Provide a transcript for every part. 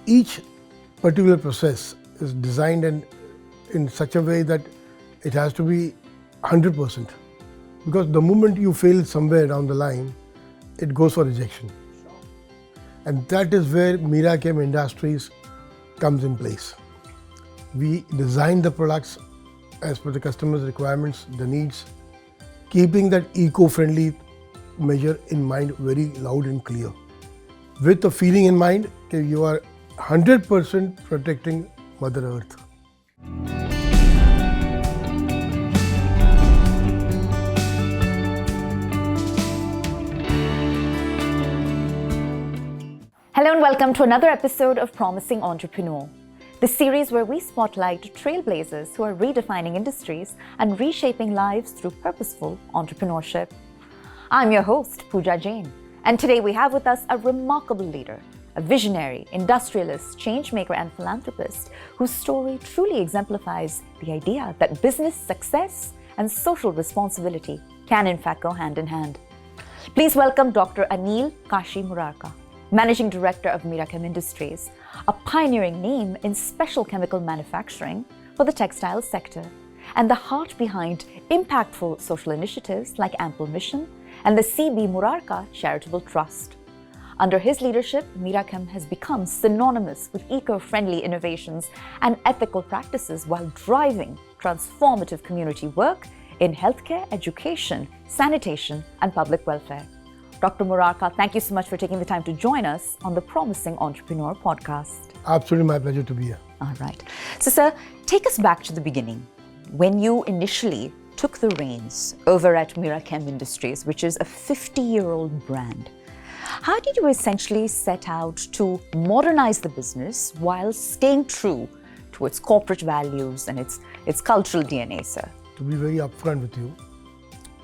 Each particular process is designed in such a way that it has to be 100%. Because the moment you fail somewhere down the line, it goes for rejection. And that is where Mirachem Industries comes in place. We design the products as per the customer's requirements, the needs, keeping that eco-friendly measure in mind very loud and clear. With the feeling in mind that you are 100% protecting Mother Earth. Hello and welcome to another episode of Promising Entrepreneur, the series where we spotlight trailblazers who are redefining industries and reshaping lives through purposeful entrepreneurship. I'm your host, Pooja Jain, and today we have with us a remarkable leader, a visionary, industrialist, changemaker and philanthropist whose story truly exemplifies the idea that business success and social responsibility can in fact go hand in hand. Please welcome Dr. Aneel Kashi Murarka, Managing Director of Mirachem Industries, a pioneering name in special chemical manufacturing for the textile sector, and the heart behind impactful social initiatives like Ample Missiion and the Murarka Charitable Trust. Under his leadership, Mirachem has become synonymous with eco-friendly innovations and ethical practices while driving transformative community work in healthcare, education, sanitation, and public welfare. Dr. Murarka, thank you so much for taking the time to join us on the Promising Entrepreneur podcast. Absolutely my pleasure to be here. All right. So, sir, take us back to the beginning. When you initially took the reins over at Mirachem Industries, which is a 50-year-old brand, how did you essentially set out to modernize the business while staying true to its corporate values and its cultural DNA, sir? To be very upfront with you,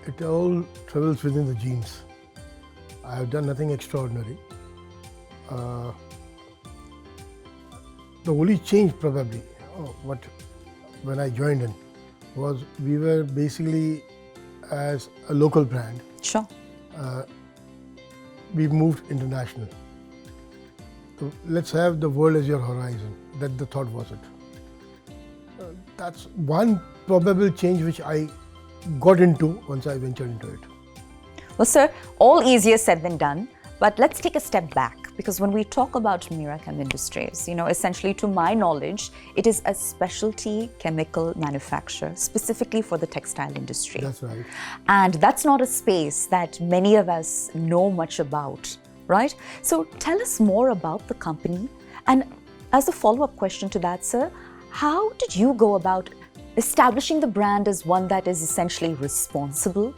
it all travels within the genes. I have done nothing extraordinary. The only change probably, when I joined in, was we were basically as a local brand. Sure. We moved international. So let's have the world as your horizon. That the thought was it. That's one probable change which I got into once I ventured into it. Well, sir, all easier said than done, but let's take a step back, because when we talk about Mirachem Industries, essentially to my knowledge, it is a specialty chemical manufacturer specifically for the textile industry. That's right. And that's not a space that many of us know much about, right? So tell us more about the company. And as a follow-up question to that, sir, how did you go about establishing the brand as one that is essentially responsible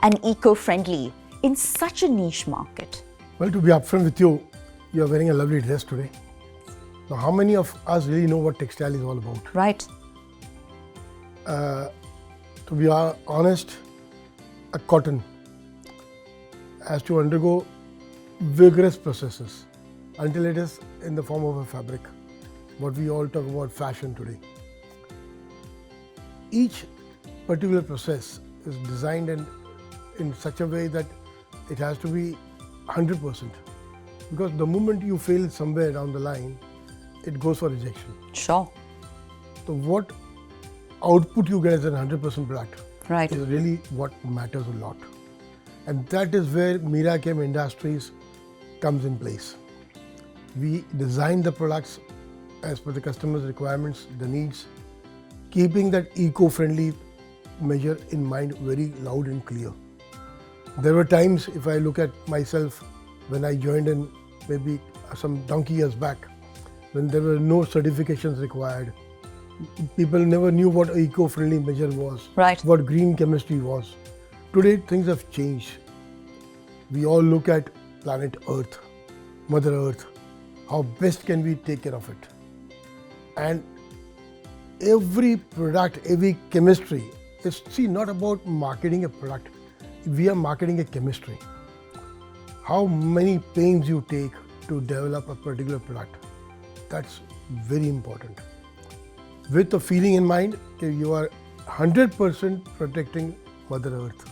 and eco-friendly in such a niche market? Well, to be upfront with you, you are wearing a lovely dress today. Now, how many of us really know what textile is all about? Right. To be honest, a cotton has to undergo vigorous processes until it is in the form of a fabric. What we all talk about fashion today. Each particular process is designed in such a way that it has to be 100%. Because the moment you fail somewhere down the line, it goes for rejection. Sure. So what output you get as an 100% product Right. is really what matters a lot. And that is where Mirachem Industries comes in place. We design the products as per the customer's requirements, the needs, keeping that eco-friendly measure in mind very loud and clear. There were times, if I look at myself, when I joined in maybe some donkey years back, when there were no certifications required. People never knew what an eco-friendly measure was, Right. what green chemistry was. Today, things have changed. We all look at planet Earth, Mother Earth, how best can we take care of it. And every product, every chemistry is, not about marketing a product. We are marketing a chemistry. How many pains you take to develop a particular product, that's very important. With the feeling in mind that you are 100% protecting Mother Earth.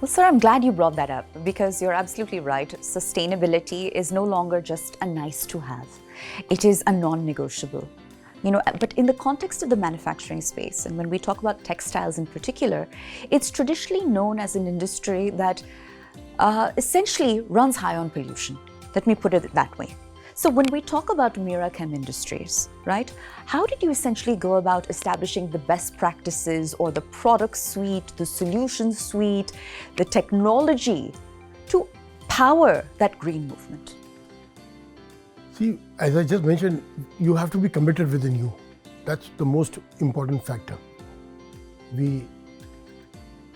Well, sir, I'm glad you brought that up because you're absolutely right. Sustainability is no longer just a nice to have. It is a non-negotiable. But in the context of the manufacturing space, and when we talk about textiles in particular, it's traditionally known as an industry that essentially runs high on pollution. Let me put it that way. So when we talk about Mirachem Industries, right, how did you essentially go about establishing the best practices or the product suite, the solution suite, the technology to power that green movement? See, as I just mentioned, you have to be committed within you. That's the most important factor. We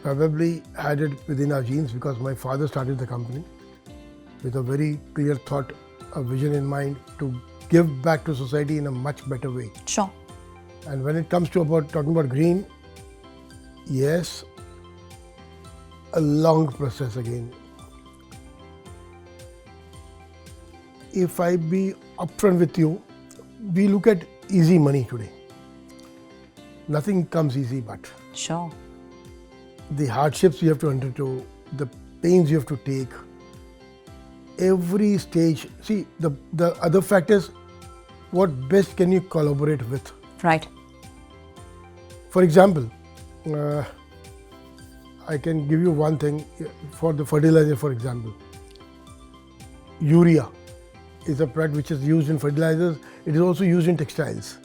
probably had it within our genes because my father started the company with a very clear thought, a vision in mind to give back to society in a much better way. Sure. And when it comes to talking about green, yes, a long process again. If I be upfront with you, we look at easy money today. Nothing comes easy, but Sure. the hardships you have to undergo, the pains you have to take, every stage. See, the other factors, what best can you collaborate with? Right. For example, I can give you one thing for the fertilizer, for example. Urea is a product which is used in fertilizers. It is also used in textiles.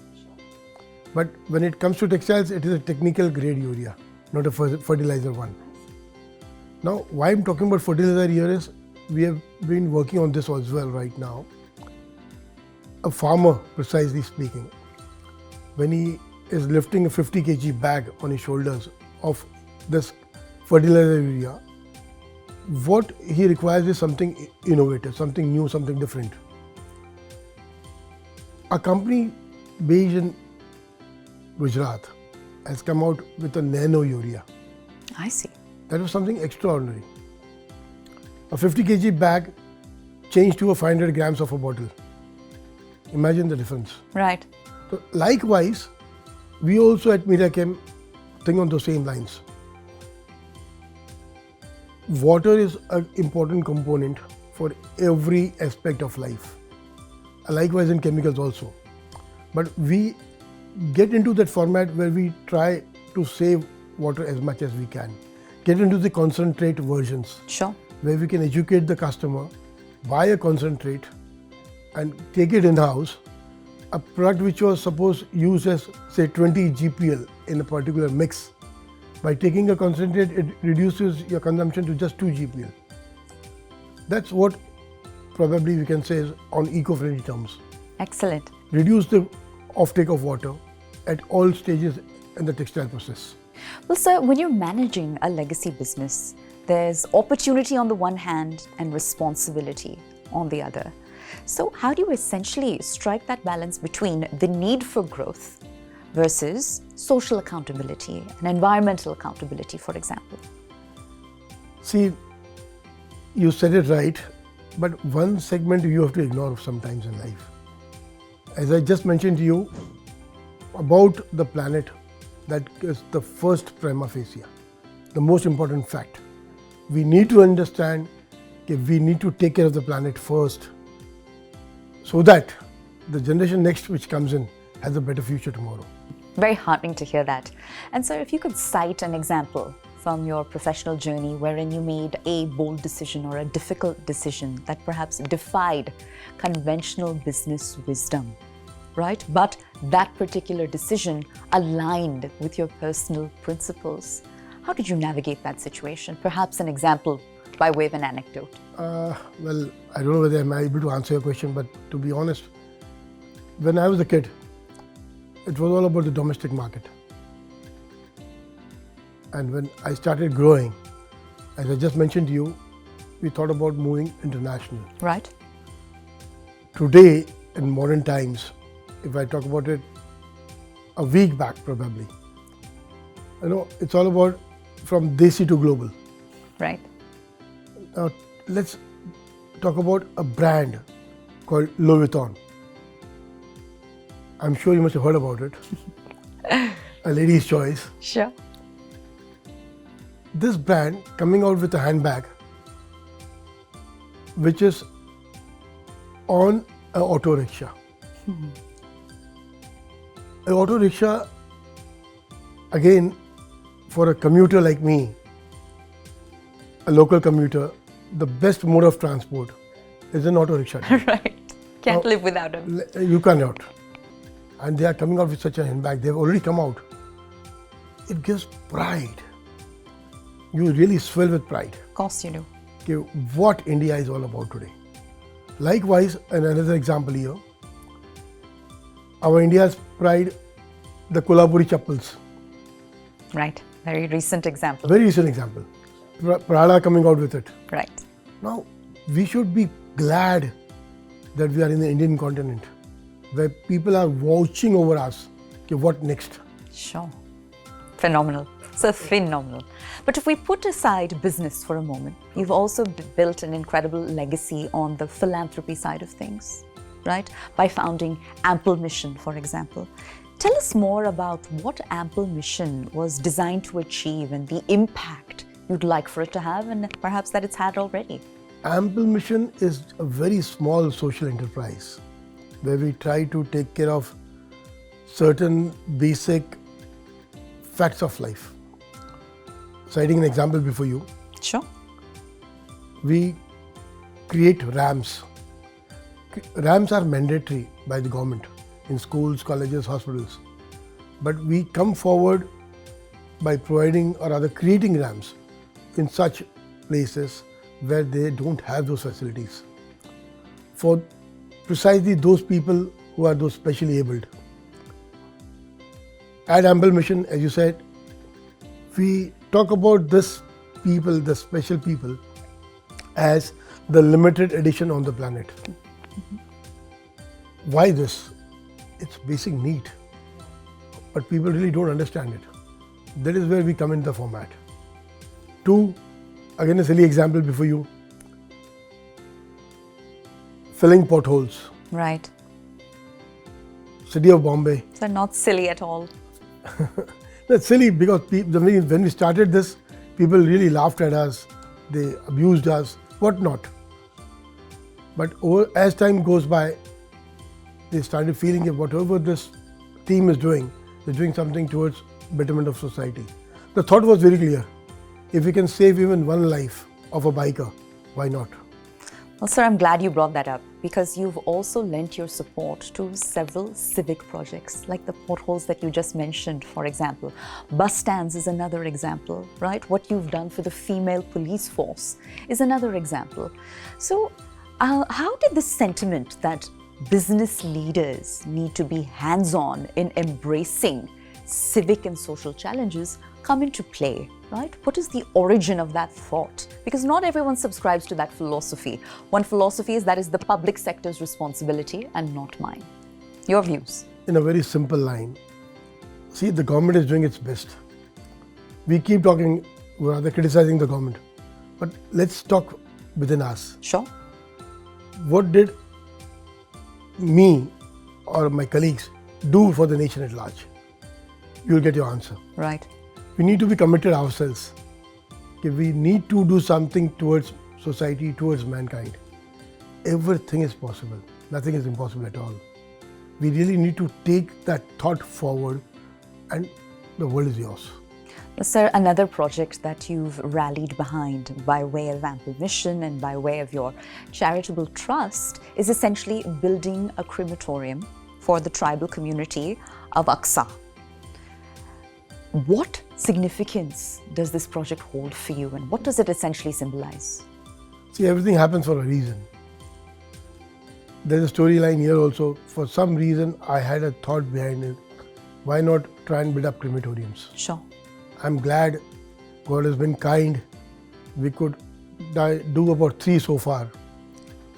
But when it comes to textiles, it is a technical grade urea, not a fertilizer one. Now, why I'm talking about fertilizer here is we have been working on this as well right now. A farmer, precisely speaking, when he is lifting a 50 kg bag on his shoulders of this fertilizer urea, what he requires is something innovative, something new, something different. A company based in Gujarat has come out with a nano urea. I see. That was something extraordinary. A 50 kg bag changed to a 500 grams of a bottle. Imagine the difference. Right. So likewise, we also at Mirachem think on the same lines. Water is an important component for every aspect of life. Likewise in chemicals also. But we get into that format where we try to save water as much as we can. Get into the concentrate versions. Sure. Where we can educate the customer, buy a concentrate and take it in-house. A product which was supposed used as say 20 GPL in a particular mix. By taking a concentrate, it reduces your consumption to just 2 GPL. That's what probably we can say is on eco-friendly terms. Excellent. Reduce the offtake of water at all stages in the textile process. Well, sir, when you're managing a legacy business, there's opportunity on the one hand and responsibility on the other. So how do you essentially strike that balance between the need for growth versus social accountability and environmental accountability, for example? See, you said it right, but one segment you have to ignore sometimes in life. As I just mentioned to you about the planet, that is the first prima facie, the most important fact. We need to understand that we need to take care of the planet first so that the generation next which comes in has a better future tomorrow. Very heartening to hear that. And sir, if you could cite an example from your professional journey wherein you made a bold decision or a difficult decision that perhaps defied conventional business wisdom, right? But that particular decision aligned with your personal principles. How did you navigate that situation? Perhaps an example by way of an anecdote. Well, I don't know whether I'm able to answer your question, but to be honest, when I was a kid, it was all about the domestic market. And when I started growing, as I just mentioned to you, we thought about moving international. Right. Today, in modern times, if I talk about it a week back probably, it's all about from Desi to global. Right. Now, let's talk about a brand called Louis Vuitton. I'm sure you must have heard about it. A lady's choice. Sure. this brand coming out with a handbag which is on an auto rickshaw. An auto rickshaw, again, for a commuter like me, a local commuter, the best mode of transport is an auto rickshaw. Right. Can't live without them. You cannot. And they are coming out with such a handbag. They've already come out. It gives pride. You really swell with pride. Of course you do. Okay, what India is all about today. Likewise, and another example here, our India's pride, the Kolhapuri chappals. Right. Very recent example. Very recent example. Prada coming out with it. Right. Now, we should be glad that we are in the Indian continent, where people are watching over us. Okay, what next? Sure. Phenomenal. So phenomenal. But if we put aside business for a moment, you've also built an incredible legacy on the philanthropy side of things, right? By founding Ample Missiion, for example. Tell us more about what Ample Missiion was designed to achieve and the impact you'd like for it to have, and perhaps that it's had already. Ample Missiion is a very small social enterprise where we try to take care of certain basic facts of life. Citing an example before you, Sure. we create ramps. Ramps are mandatory by the government in schools, colleges, hospitals. But we come forward by providing or rather creating ramps in such places where they don't have those facilities for precisely those people who are those specially abled. At Ample Missiion, as you said, we talk about this people, the special people, as the limited edition on the planet. Why this? It's basic need, but people really don't understand it. That is where we come in the format. Two, again a silly example before you, filling potholes. Right. City of Bombay. So not silly at all. That's silly because when we started this, people really laughed at us, they abused us, whatnot. But as time goes by, they started feeling that whatever this team is doing something towards betterment of society. The thought was very clear. If we can save even one life of a biker, why not? Well, sir, I'm glad you brought that up because you've also lent your support to several civic projects, like the potholes that you just mentioned, for example. Bus stands is another example, right? What you've done for the female police force is another example. So, how did this sentiment that business leaders need to be hands-on in embracing civic and social challenges come into play, right? What is the origin of that thought? Because not everyone subscribes to that philosophy. One philosophy is that is the public sector's responsibility and not mine. Your views? In a very simple line, see, the government is doing its best. We keep talking, rather criticizing the government, but let's talk within us. Sure. What did me or my colleagues do for the nation at large? You'll get your answer. Right. We need to be committed ourselves. Okay, we need to do something towards society, towards mankind. Everything is possible. Nothing is impossible at all. We really need to take that thought forward and the world is yours. Sir, another project that you've rallied behind by way of Ample Missiion and by way of your charitable trust is essentially building a crematorium for the tribal community of Aksa. What significance does this project hold for you and what does it essentially symbolize? See, everything happens for a reason. There's a storyline here also. For some reason, I had a thought behind it. Why not try and build up crematoriums? Sure. I'm glad God has been kind. We could do about 3 so far.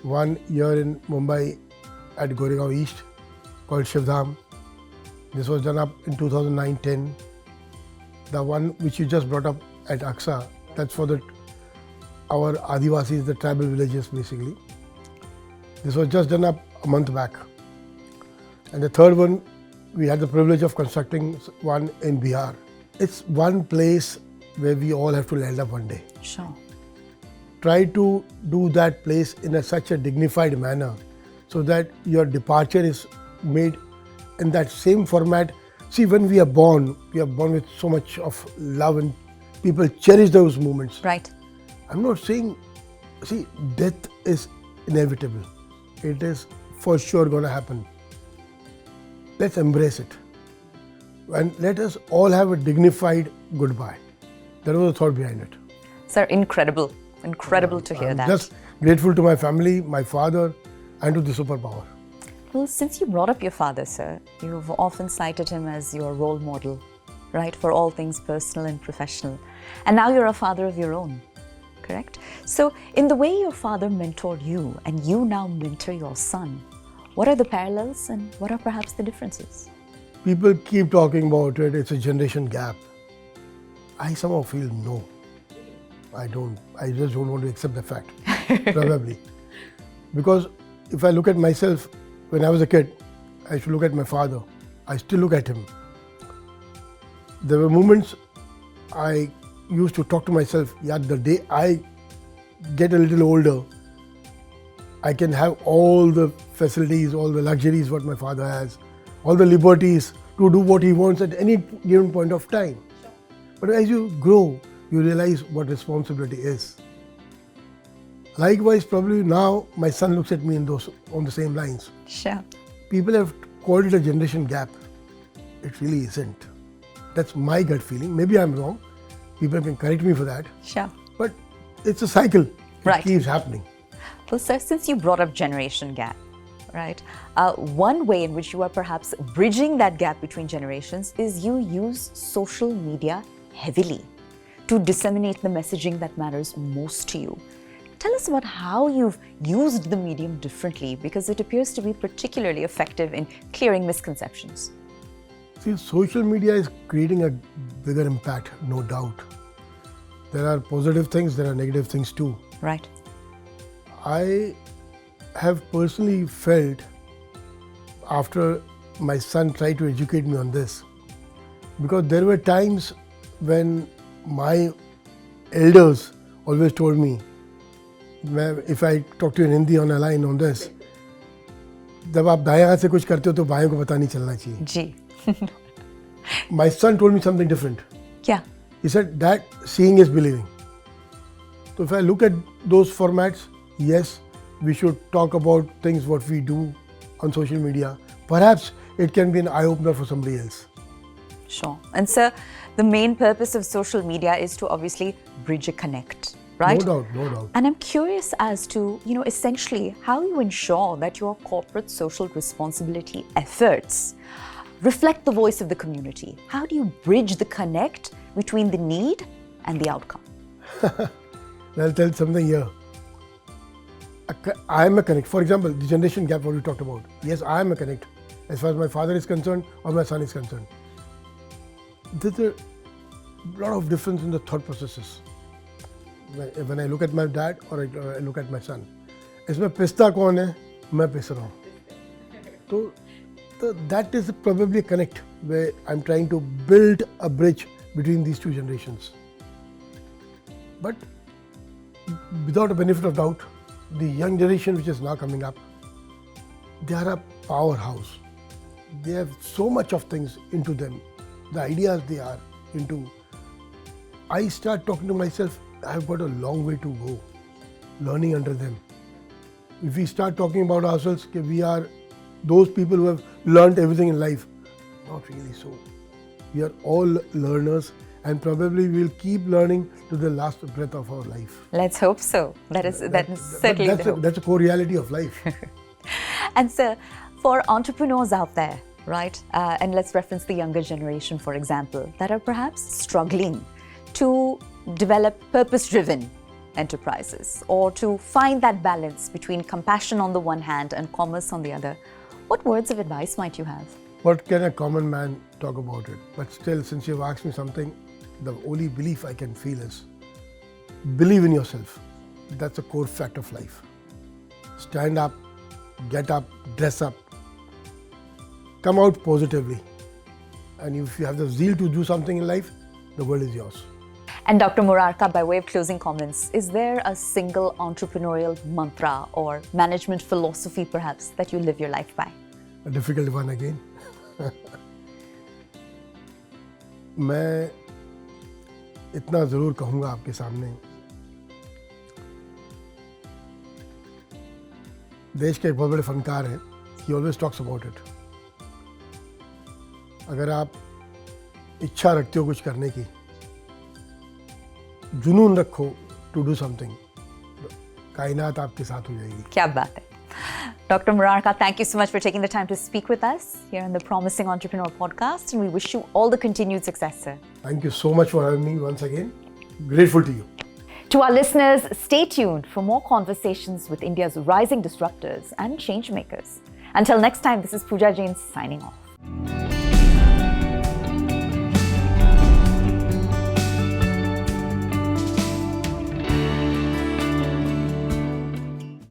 One here in Mumbai at Goregaon East called Shivdham. This was done up in 2009-10. The one which you just brought up at Aksa, that's for our Adivasis, the tribal villages basically. This was just done up a month back. And the third one, we had the privilege of constructing one in Bihar. It's one place where we all have to land up one day. Sure. Try to do that place in such a dignified manner so that your departure is made in that same format. See, when we are born with so much of love and people cherish those moments. Right. I'm not saying, see, death is inevitable. It is for sure going to happen. Let's embrace it. And let us all have a dignified goodbye. That was the thought behind it. Sir, incredible. Incredible to hear I'm that. just grateful to my family, my father, and to the superpower. Well, since you brought up your father, sir, you've often cited him as your role model, right, for all things personal and professional. And now you're a father of your own, correct? So, in the way your father mentored you and you now mentor your son, what are the parallels and what are perhaps the differences? People keep talking about it, it's a generation gap. I somehow feel no. I just don't want to accept the fact, probably. Because if I look at myself, when I was a kid, I used to look at my father. I still look at him. There were moments I used to talk to myself, yeah, the day I get a little older, I can have all the facilities, all the luxuries what my father has, all the liberties to do what he wants at any given point of time. But as you grow, you realize what responsibility is. Likewise, probably now my son looks at me on the same lines. Sure. People have called it a generation gap. It really isn't. That's my gut feeling. Maybe I'm wrong. People can correct me for that. Sure. But it's a cycle. Right. It keeps happening. Well, sir, since you brought up generation gap, right, one way in which you are perhaps bridging that gap between generations is you use social media heavily to disseminate the messaging that matters most to you. Tell us about how you've used the medium differently, because it appears to be particularly effective in clearing misconceptions. See, social media is creating a bigger impact, no doubt. There are positive things, there are negative things too. Right. I have personally felt, after my son tried to educate me on this, because there were times when my elders always told me, if I talk to you in Hindi on a line on this, जब आप दाएं हाथ से कुछ करते हो तो बाएं को पता नहीं चलना चाहिए. जी. My son told me something different. Yeah. He said that seeing is believing. So if I look at those formats, yes, we should talk about things what we do on social media. Perhaps it can be an eye-opener for somebody else. Sure. And sir, the main purpose of social media is to obviously bridge a connect, right? No doubt, no doubt. And I'm curious as to, essentially how you ensure that your corporate social responsibility efforts reflect the voice of the community. How do you bridge the connect between the need and the outcome? I'll tell you something here. I am a connect. For example, the generation gap what we talked about. Yes, I am a connect as far as my father is concerned or my son is concerned. There's a lot of difference in the thought processes. When I look at my dad or I look at my son, इसमें पिस्ता कौन है? मैं पिस रहा हूँ. So that is probably a connect where I'm trying to build a bridge between these two generations. But without a benefit of doubt, the young generation which is now coming up, they are a powerhouse. They have so much of things into them. The ideas they are into. I start talking to myself, I've got a long way to go, learning under them. If we start talking about ourselves, we are those people who have learned everything in life. Not really so. We are all learners and probably we'll keep learning to the last breath of our life. Let's hope so. That is certainly the hope. That's a core reality of life. And sir, for entrepreneurs out there, right, and let's reference the younger generation, for example, that are perhaps struggling to develop purpose-driven enterprises or to find that balance between compassion on the one hand and commerce on the other, what words of advice might you have? What can a common man talk about it? But still, since you've asked me something, the only belief I can feel is believe in yourself. That's a core fact of life. Stand up, get up, dress up, come out positively. And if you have the zeal to do something in life, the world is yours. And Dr. Murarka, by way of closing comments, is there a single entrepreneurial mantra or management philosophy perhaps that you live your life by? A difficult one again. मैं इतना ज़रूर कहूँगा आपके सामने, देश के एक बहुत बड़े फनकार हैं, he always talks about it. अगर आप इच्छा रखते हो कुछ करने की, जुनून रखो to do something, कायनात आपके साथ हो जाएगी. क्या बात है. Dr. Murarka, thank you so much for taking the time to speak with us here on the Promising Entrepreneur podcast, and we wish you all the continued success, sir. Thank you so much for having me once again. Grateful to you. To our listeners, stay tuned for more conversations with India's rising disruptors and change makers. Until next time, this is Pooja Jain signing off.